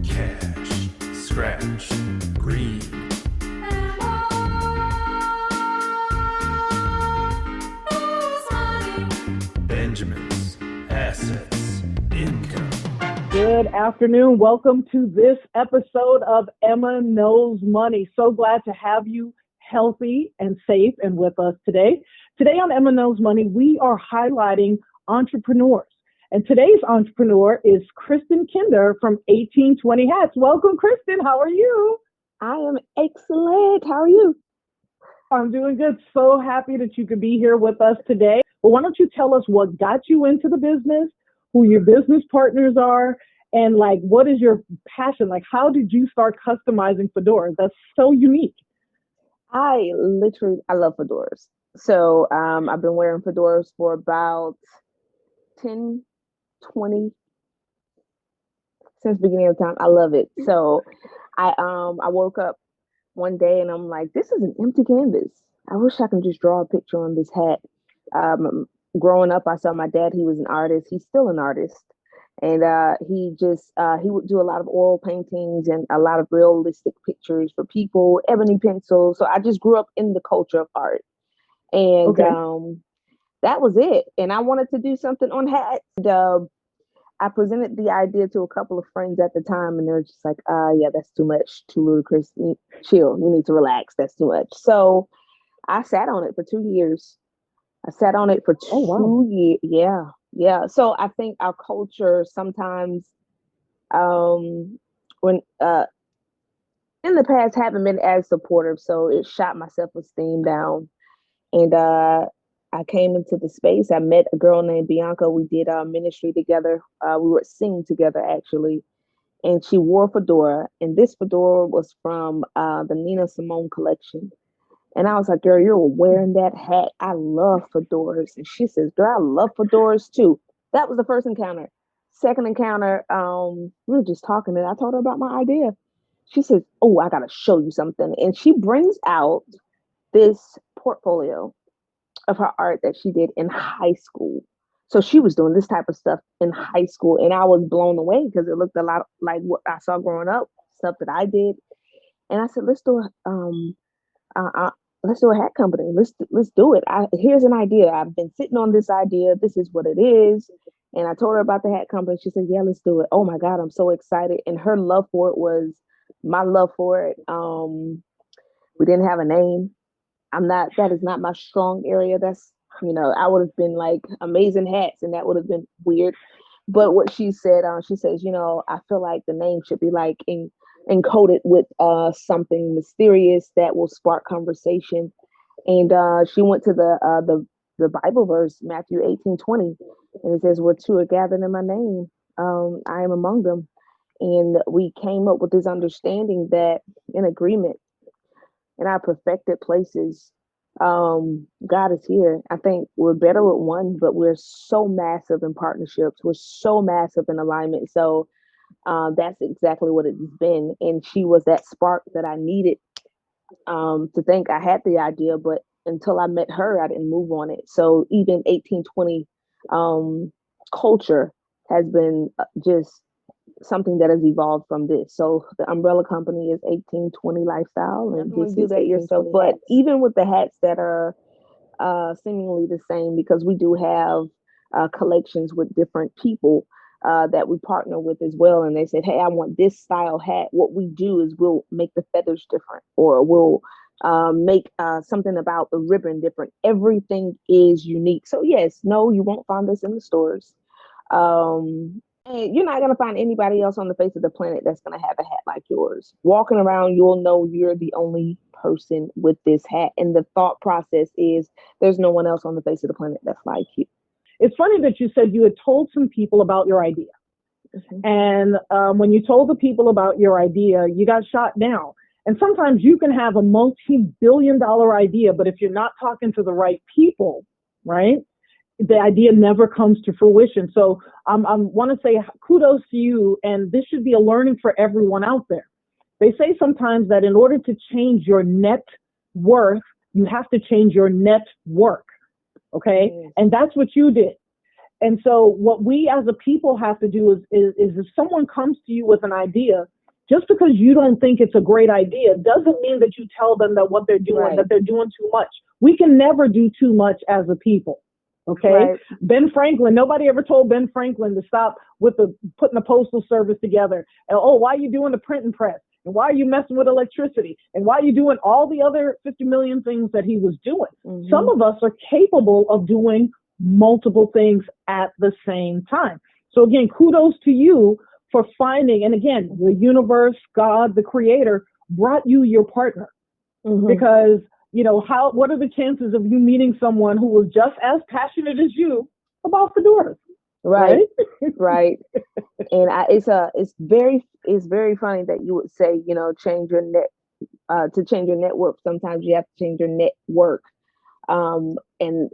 Cash, scratch, green. Benjamins, assets, income. Good afternoon. Welcome to this episode of Emma Knows Money. So glad to have you healthy and safe and with us today. Today on Emma Knows Money, we are highlighting entrepreneurs. And today's entrepreneur is Kristen Kinder from 1820 Hats. Welcome, Kristen. How are you? I am excellent. How are you? I'm doing good. So happy that you could be here with us today. Well, why don't you tell us what got you into the business, who your business partners are, and like, what is your passion? Like, how did you start customizing fedoras? That's so unique. I love fedoras. So I've been wearing fedoras for about 10, 20 since the beginning of time. I love it. So I woke up one day and I'm like, this is an empty canvas. I wish I could just draw a picture on this hat. Growing up, I saw my dad. He was an artist. He's still an artist. And he would do a lot of oil paintings and a lot of realistic pictures for people, ebony pencils. So I just grew up in the culture of art. And that was it. And I wanted to do something on hats. And I presented the idea to a couple of friends at the time, and they're just like, yeah, that's too much, too ludicrous. Chill, you need to relax. That's too much. So I sat on it for 2 years. I sat on it for 2 years. Yeah. So I think our culture sometimes, when in the past, haven't been as supportive. So it shot my self-esteem down. And I came into the space. I met a girl named Bianca. We did ministry together. We were singing together, actually. And she wore a fedora. And this fedora was from the Nina Simone collection. And I was like, girl, you're wearing that hat. I love fedoras. And she says, girl, I love fedoras too. That was the first encounter. Second encounter, we were just talking and I told her about my idea. She says, oh, I got to show you something. And she brings out this portfolio of her art that she did in high school. So she was doing this type of stuff in high school. And I was blown away because it looked a lot like what I saw growing up, stuff that I did. And I said, let's do a hat company. Let's do it. Here's an idea. I've been sitting on this idea. This is what it is. And I told her about the hat company. She said, yeah, let's do it. Oh my God, I'm so excited. And her love for it was my love for it. We didn't have a name. That is not my strong area. That's, I would have been like amazing hats and that would have been weird. But what she said, she says, I feel like the name should be like encoded with something mysterious that will spark conversation. And she went to the Bible verse, Matthew 18:20, and it says, where two are gathered in my name, I am among them. And we came up with this understanding that in agreement in our perfected places, God is here. I think we're better with one, but we're so massive in partnerships. We're so massive in alignment. So that's exactly what it's been. And she was that spark that I needed to think I had the idea, but until I met her, I didn't move on it. So even 1820 culture has been just something that has evolved from this. So the umbrella company is 1820 Lifestyle, and this do that yourself. But even with the hats that are seemingly the same, because we do have collections with different people that we partner with as well. And they said, hey, I want this style hat. What we do is we'll make the feathers different, or we'll make something about the ribbon different. Everything is unique. So yes, no, you won't find this in the stores. And you're not going to find anybody else on the face of the planet that's going to have a hat like yours. Walking around, you'll know you're the only person with this hat. And the thought process is there's no one else on the face of the planet that's like you. It's funny that you said you had told some people about your idea. Mm-hmm. And when you told the people about your idea, you got shot down. And sometimes you can have a multi-billion-dollar idea, but if you're not talking to the right people, right, the idea never comes to fruition. So I want to say kudos to you, and this should be a learning for everyone out there. They say sometimes that in order to change your net worth, you have to change your network. Okay. Yes. And that's what you did. And so what we as a people have to do is if someone comes to you with an idea, just because you don't think it's a great idea doesn't mean that you tell them that what they're doing, Right. that they're doing too much. We can never do too much as a people. Okay. Right. Ben Franklin, nobody ever told Ben Franklin to stop with putting the postal service together. And, oh, why are you doing the printing press? And why are you messing with electricity? And why are you doing all the other 50 million things that he was doing? Mhm. Some of us are capable of doing multiple things at the same time. So again, kudos to you for finding, and again, the universe, God, the creator brought you your partner. Mhm. Because, what are the chances of you meeting someone who was just as passionate as you about fedoras? Right. Right. And it's very funny that you would say, change your to change your network. Sometimes you have to change your network, and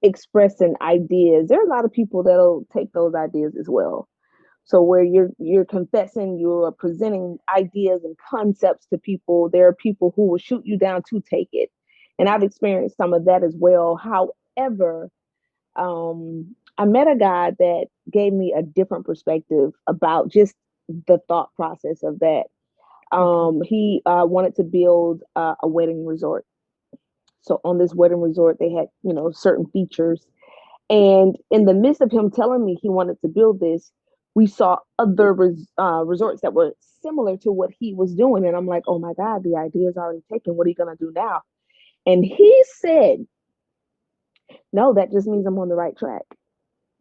expressing ideas. There are a lot of people that'll take those ideas as well. So where you're confessing, you're presenting ideas and concepts to people, there are people who will shoot you down to take it. And I've experienced some of that as well. However, I met a guy that gave me a different perspective about just the thought process of that. He wanted to build a wedding resort. So on this wedding resort, they had, certain features. And in the midst of him telling me he wanted to build this, we saw other resorts that were similar to what he was doing. And I'm like, oh my God, the idea is already taken. What are you going to do now? And he said, no, that just means I'm on the right track.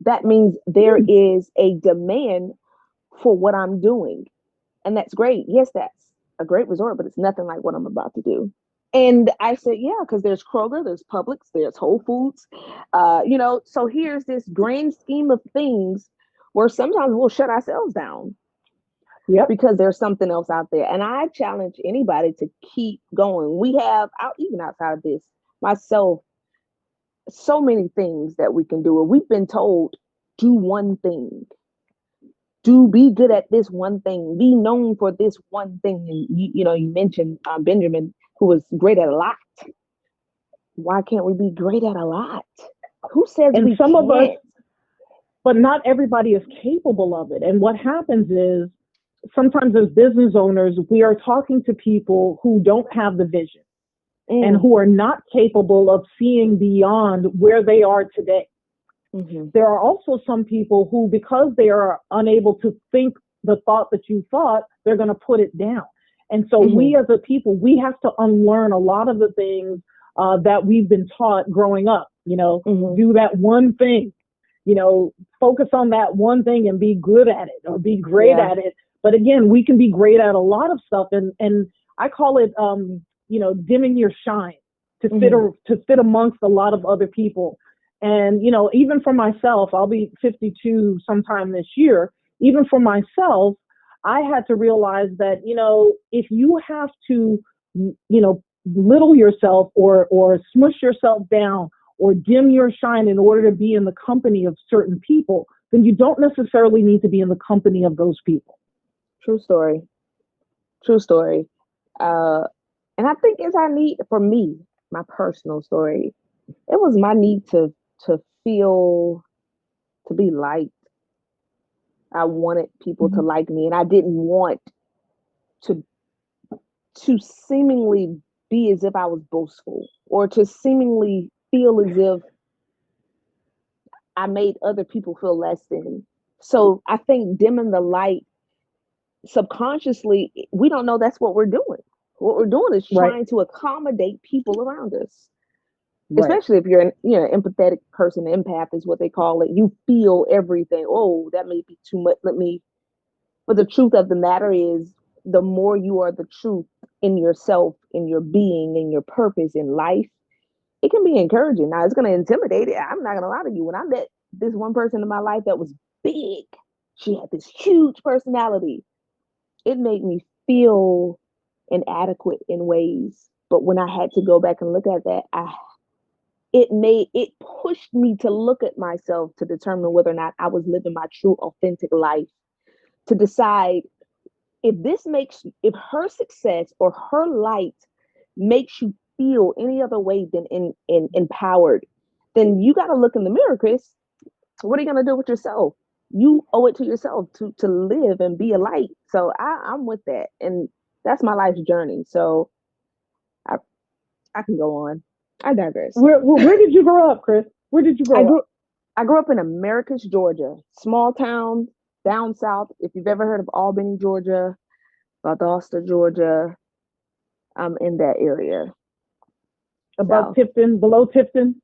That means there is a demand for what I'm doing. And that's great. Yes, that's a great resort, but it's nothing like what I'm about to do. And I said, yeah, because there's Kroger, there's Publix, there's Whole Foods. So here's this grand scheme of things where sometimes we'll shut ourselves down. Yep. Because there's something else out there. And I challenge anybody to keep going. We have, even outside of this, myself, so many things that we can do. And we've been told, do one thing. Be good at this one thing. Be known for this one thing. And you mentioned Benjamin, who was great at a lot. Why can't we be great at a lot? Who says and we some can't? of us, but not everybody is capable of it. And what happens is sometimes as business owners, we are talking to people who don't have the vision and who are not capable of seeing beyond where they are today. Mm-hmm. There are also some people who, because they are unable to think the thought that you thought, they're going to put it down. And so we as a people, we have to unlearn a lot of the things that we've been taught growing up, do that one thing, focus on that one thing and be good at it or be great at it. But again, we can be great at a lot of stuff. And I call it, dimming your shine to fit amongst a lot of other people. And, even for myself, I'll be 52 sometime this year. Even for myself, I had to realize that, if you have to, belittle yourself or smush yourself down or dim your shine in order to be in the company of certain people, then you don't necessarily need to be in the company of those people. True story. And I think it's our need, for me, my personal story, it was my need to feel, to be liked. I wanted people to like me, and I didn't want to seemingly be as if I was boastful or to seemingly feel as if I made other people feel less than. So I think dimming the light subconsciously, we don't know that's what we're doing. What we're doing is trying to accommodate people around us. Right. Especially if you're an empathetic person, empath is what they call it. You feel everything. Oh, that may be too much. But the truth of the matter is, the more you are the truth in yourself, in your being, in your purpose in life, it can be encouraging. Now, it's going to intimidate it. I'm not going to lie to you. When I met this one person in my life that was big, she had this huge personality. It made me feel inadequate in ways. But when I had to go back and look at that, it pushed me to look at myself to determine whether or not I was living my true, authentic life, to decide if her success or her light makes you feel any other way than in empowered, then you got to look in the mirror, Chris. What are you going to do with yourself? You owe it to yourself to live and be a light. So I'm with that. And that's my life's journey. So I can go on. I digress. Where did you grow up, Chris? Where did you grow up? I grew up in Americus, Georgia, small town down south. If you've ever heard of Albany, Georgia, Valdosta, Georgia, I'm in that area. Above south. Tifton, below Tifton,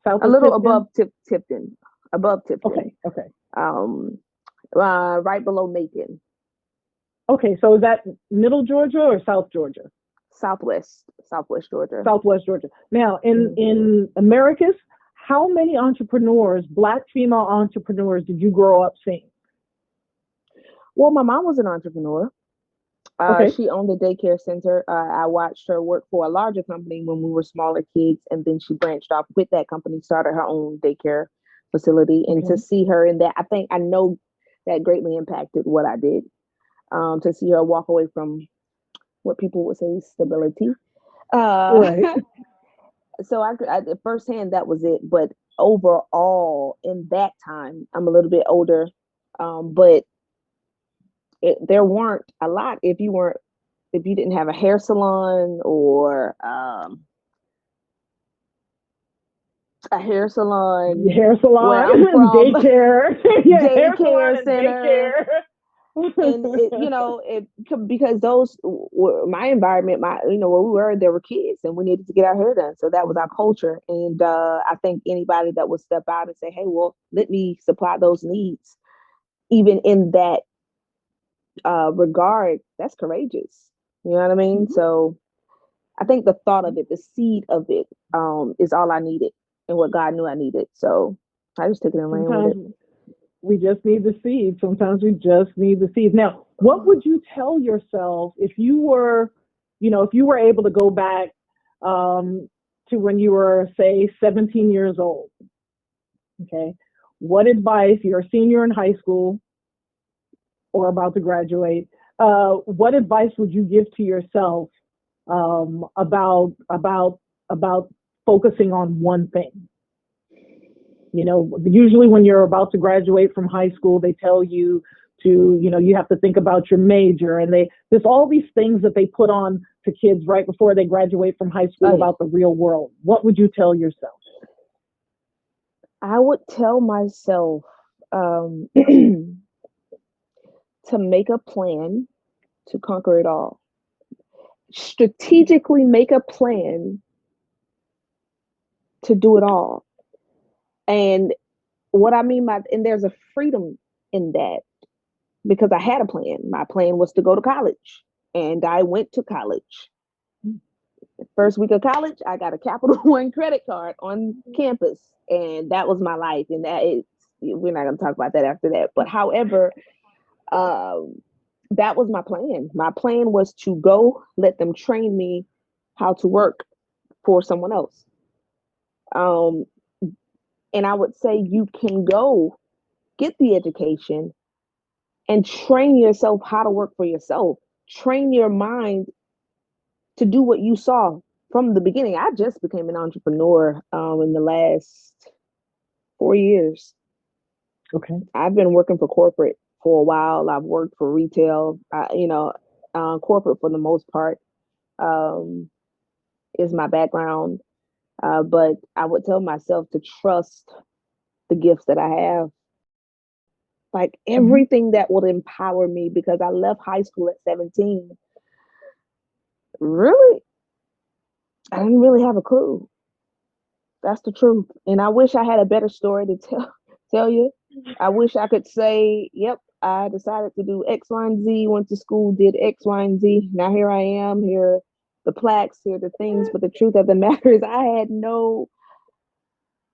south. A little Tifton? above Tifton, above Tifton. Okay. Right below Macon. Okay, so is that middle Georgia or South Georgia? Southwest Georgia. Southwest Georgia. Now, in Americus, how many entrepreneurs, Black female entrepreneurs, did you grow up seeing? Well, my mom was an entrepreneur. Okay. She owned a daycare center. I watched her work for a larger company when we were smaller kids, and then she branched off with that company, started her own daycare facility. And to see her in that, I know that greatly impacted what I did. To see her walk away from what people would say stability. Right. So I firsthand, that was it. But overall, in that time, I'm a little bit older, but there weren't a lot. If you didn't have a hair salon or daycare, daycare center. And because those were my environment, where we were, there were kids and we needed to get our hair done. So that was our culture. And I think anybody that would step out and say, hey, well, let me supply those needs, even in that regard, that's courageous. You know what I mean? Mm-hmm. So I think the thought of it, the seed of it, is all I needed and what God knew I needed. So I just took it and ran with it. We just need the seed. Sometimes we just need the seeds. Now, what would you tell yourself if you were able to go back to when you were, say, 17 years old? Okay. What advice, you're a senior in high school or about to graduate, what advice would you give to yourself about focusing on one thing? Usually when you're about to graduate from high school, they tell you to, you have to think about your major, and there's all these things that they put on to kids right before they graduate from high school about the real world. What would you tell yourself? I would tell myself to make a plan to conquer it all. Strategically make a plan to do it all. And what I mean by, and there's a freedom in that, because I had a plan. My plan was to go to college, and I went to college. First week of college, I got a Capital One credit card on campus, and that was my life. And we're not going to talk about that after that. But however, that was my plan. My plan was to go, let them train me how to work for someone else. And I would say you can go get the education and train yourself how to work for yourself. Train your mind to do what you saw from the beginning. I just became an entrepreneur in the last 4 years. Okay. I've been working for corporate for a while. I've worked for retail, corporate for the most part is my background. But I would tell myself to trust the gifts that I have, like everything that would empower me, because I left high school at 17. Really, I didn't really have a clue. That's the truth. And I wish I had a better story to tell you. I wish I could say, yep, I decided to do X, Y, and Z, went to school, did X, Y, and Z. Now here I am, here the plaques, here the things. But the truth of the matter is I had no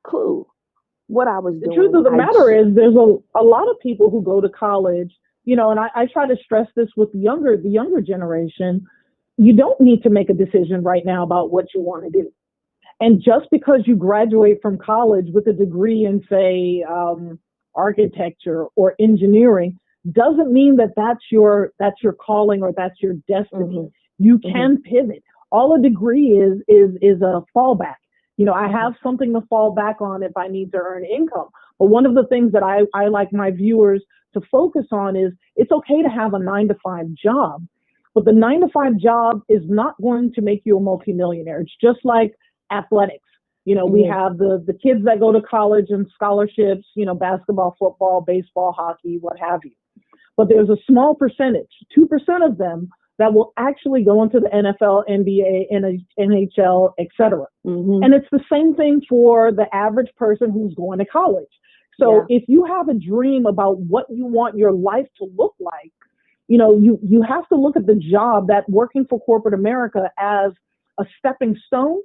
clue what I was doing. The truth of the matter is there's a lot of people who go to college, and I try to stress this with the younger generation. You don't need to make a decision right now about what you want to do. And just because you graduate from college with a degree in, say, architecture or engineering, doesn't mean that that's your calling or that's your destiny. You can pivot. All a degree is a fallback. I have something to fall back on if I need to earn income. But one of the things that I like my viewers to focus on is it's okay to have a 9-to-5 job, but the 9-to-5 job is not going to make you a multimillionaire. It's just like athletics. We have the kids that go to college and scholarships, basketball, football, baseball, hockey, what have you. But there's a small percentage, 2% of them, that will actually go into the NFL, NBA, NHL, etc. And it's the same thing for the average person who's going to college. So if you have a dream about what you want your life to look like, you have to look at the job that working for corporate America as a stepping stone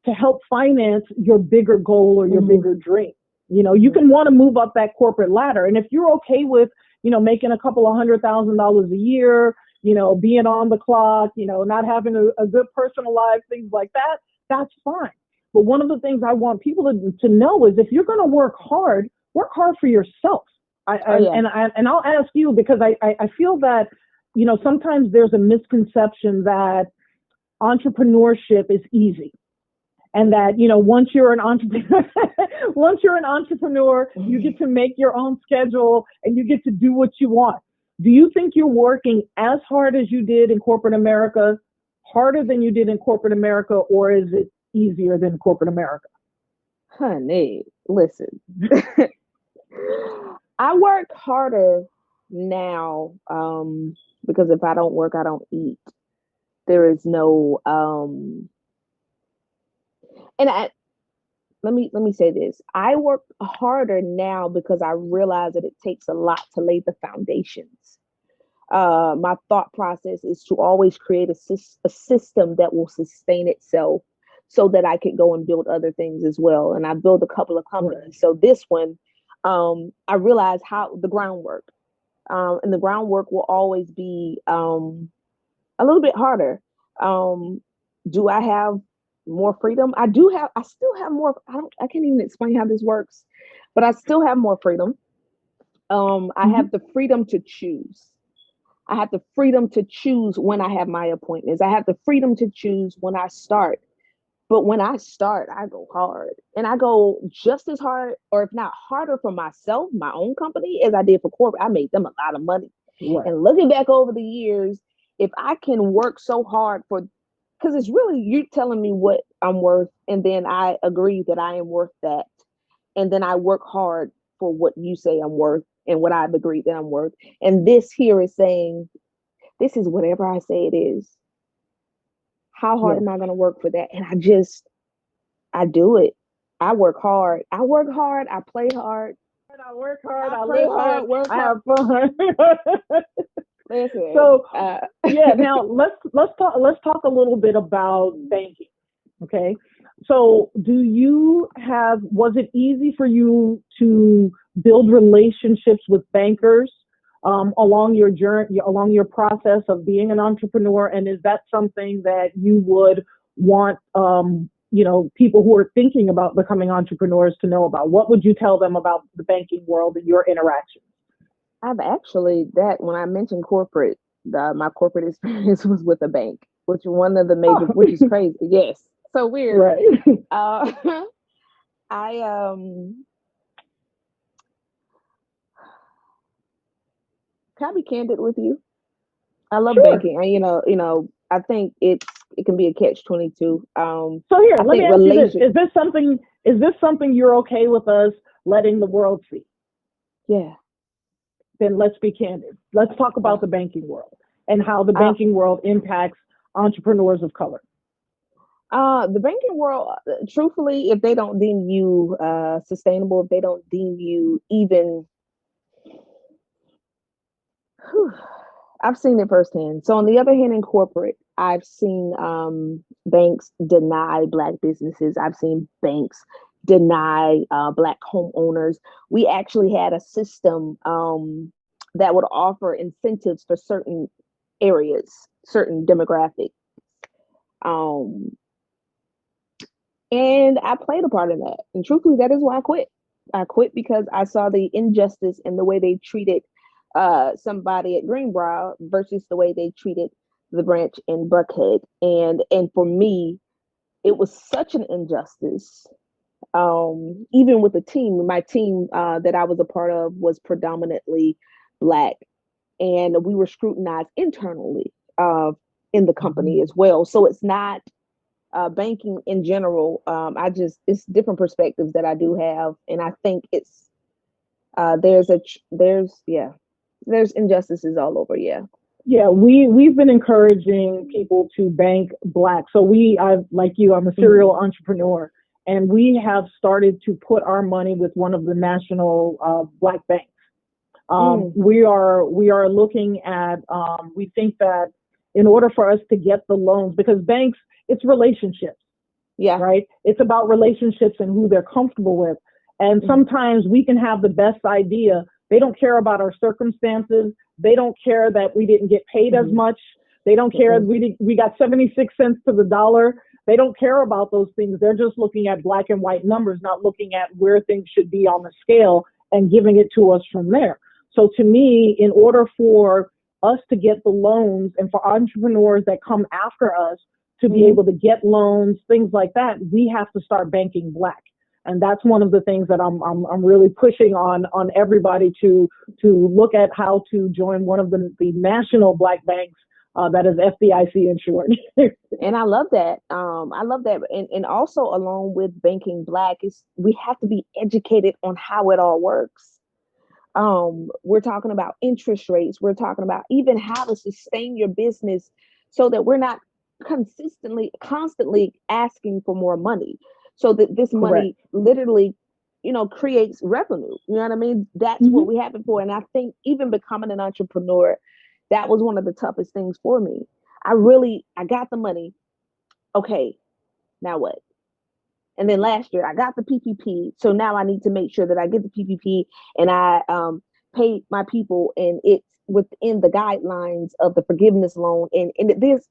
to help finance your bigger goal or your bigger dream. You can want to move up that corporate ladder. And if you're okay with, making a couple of $100,000 a year, being on the clock, not having a good personal life, things like that, that's fine. But one of the things I want people to know is if you're going to work hard for yourself. And I'll ask you, because I feel that, sometimes there's a misconception that entrepreneurship is easy. And that, once you're an entrepreneur, you get to make your own schedule and you get to do what you want. Do you think you're working as hard as you did in corporate America, harder than you did in corporate America, or is it easier than corporate America? Honey, listen. I work harder now because if I don't work, I don't eat. There is no let me say this. I work harder now because I realize that it takes a lot to lay the foundations. My thought process is to always create a system that will sustain itself so that I could go and build other things as well. And I built a couple of companies. Right. So this one, I realized how the groundwork, and the groundwork will always be a little bit harder. Do I have more freedom? I still have more. I can't even explain how this works, but I still have more freedom. I have the freedom to choose. I have the freedom to choose when I have my appointments. I have the freedom to choose when I start. But when I start, I go hard, and I go just as hard, or if not harder, for myself, my own company, as I did for corporate. I made them a lot of money. Right. And looking back over the years, if I can work so hard because it's really you telling me what I'm worth, and then I agree that I am worth that. And then I work hard for what you say I'm worth and what I've agreed that I'm worth. And this here is saying, this is whatever I say it is. How hard am I going to work for that? And I do it. I work hard. I play hard. I work hard. I live hard. I have fun. Listen, so now let's talk a little bit about banking. Okay. So was it easy for you to build relationships with bankers along your journey, along your process of being an entrepreneur? And is that something that you would want, people who are thinking about becoming entrepreneurs to know about? What would you tell them about the banking world and your interactions? I've actually, when I mentioned corporate, my corporate experience was with a bank, which one of the major, which is crazy. Yes. So weird. Right. Can I be candid with you? I love banking. I think it can be a catch-22. So here, let me ask you this: is this something you're okay with us letting the world see? Yeah. Then let's be candid. Let's talk about the banking world and how the banking world impacts entrepreneurs of color. The banking world, truthfully, if they don't deem you sustainable, if they don't deem you even, I've seen it firsthand. So on the other hand, in corporate, I've seen banks deny Black businesses. I've seen banks deny Black homeowners. We actually had a system that would offer incentives for certain areas, certain demographics. And I played a part in that. And truthfully, that is why I quit. I quit because I saw the injustice in the way they treated somebody at Greenwood versus the way they treated the branch in Buckhead. And for me, it was such an injustice. Even with the team, my team that I was a part of was predominantly Black, and we were scrutinized internally in the company as well. So it's not banking in general. It's different perspectives that I do have, and I think it's there's injustices all over. Yeah. Yeah, we've been encouraging people to bank Black. So like you, I'm a serial entrepreneur, and we have started to put our money with one of the national Black banks. We are looking at. We think that in order for us to get the loans, because banks, it's relationships. Yeah. Right. It's about relationships and who they're comfortable with. And sometimes we can have the best idea. They don't care about our circumstances. They don't care that we didn't get paid as much. They don't care we got 76 cents to the dollar. They don't care about those things. They're just looking at black and white numbers, not looking at where things should be on the scale and giving it to us from there. So to me, in order for us to get the loans and for entrepreneurs that come after us to be able to get loans, things like that, we have to start banking Black. And that's one of the things that I'm really pushing on everybody to look at how to join one of the national Black banks that is FDIC insured. And I love that. And also along with banking Black is we have to be educated on how it all works. We're talking about interest rates. We're talking about even how to sustain your business so that we're not constantly asking for more money. So that this money literally, creates revenue. You know what I mean? That's what we have it for. And I think even becoming an entrepreneur, that was one of the toughest things for me. I got the money. Okay, now what? And then last year I got the PPP. So now I need to make sure that I get the PPP and I pay my people, and it's within the guidelines of the forgiveness loan. And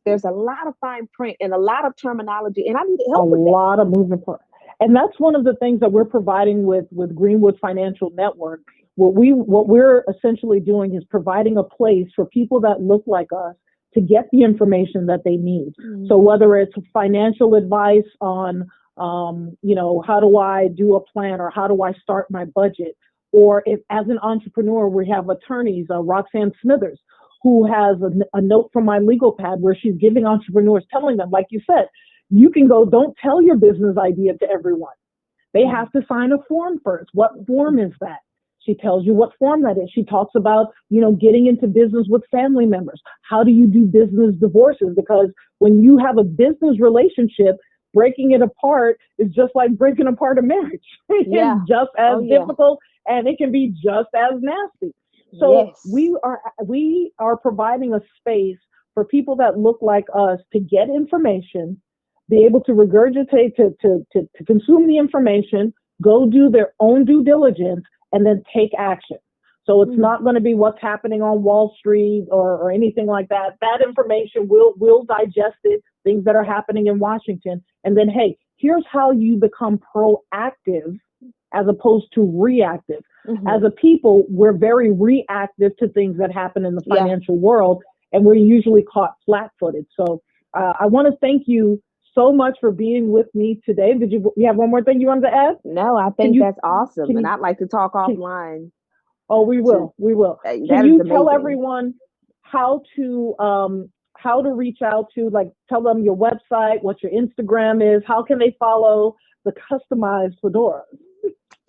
there's a lot of fine print and a lot of terminology, and I need help with that. A lot of moving parts. And that's one of the things that we're providing with Greenwood Financial Network. What we're essentially doing is providing a place for people that look like us to get the information that they need. So whether it's financial advice on how do I do a plan, or how do I start my budget? Or if, as an entrepreneur, we have attorneys, Roxanne Smithers, who has a note from my legal pad where she's giving entrepreneurs, telling them, like you said, you can go, don't tell your business idea to everyone. They have to sign a form first. What form is that? She tells you what form that is. She talks about, getting into business with family members. How do you do business divorces? Because when you have a business relationship, breaking it apart is just like breaking apart a marriage. It's just as difficult, and it can be just as nasty. So we are providing a space for people that look like us to get information, be able to regurgitate, to consume the information, go do their own due diligence, and then take action. So it's not going to be what's happening on Wall Street or anything like that. That information will digest it, things that are happening in Washington. And then, hey, here's how you become proactive as opposed to reactive. As a people, we're very reactive to things that happen in the financial world, and we're usually caught flat-footed. So I want to thank you so much for being with me today. Did you have one more thing you wanted to add? No, I think that's awesome. And I'd like to talk offline. Oh, we will. Can you tell everyone how to reach out to, tell them your website, what your Instagram is, how can they follow the customized fedoras?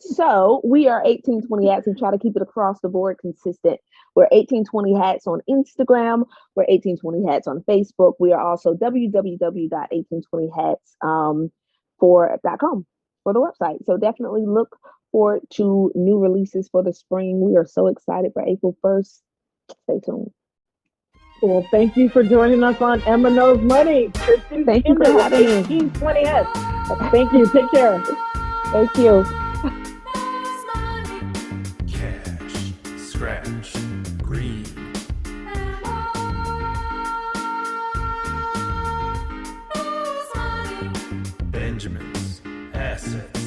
So we are 1820 Hats and try to keep it across the board consistent. We're 1820 Hats on Instagram. We're 1820 Hats on Facebook. We are also www.1820hats.com for the website. So definitely look forward to new releases for the spring. We are so excited for April 1st. Stay tuned. Well, thank you for joining us on Emma Knows Money. Kristen Kinder, 1820 Hats. Thank you. Take care. Thank you. Cash, scratch, green. Benjamin's assets.